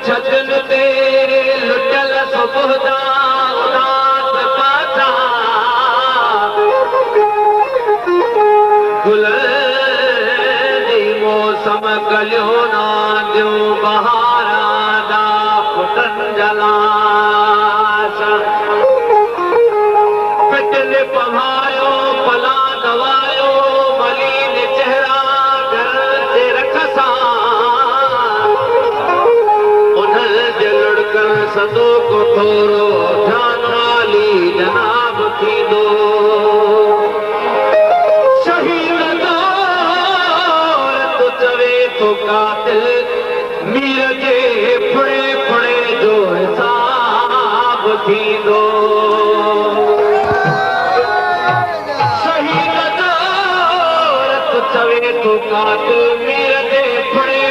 छजन ते लुटल सुबुहदा उदास पाता गुल दी मौसम कलियो ना दियो बहारा दा फुटन जलास पिटने पवायो पला दवायो मलीन चेहरा घर ते रखसा सदो को थोरो ध्यान वाली जनाब थी दो शहीद दौलत चवे तो कातिल मीर जे फुड़े फुड़े जो हिसाब थी दो शहीद दौलत चवे तो कातिल मीर जे फुड़े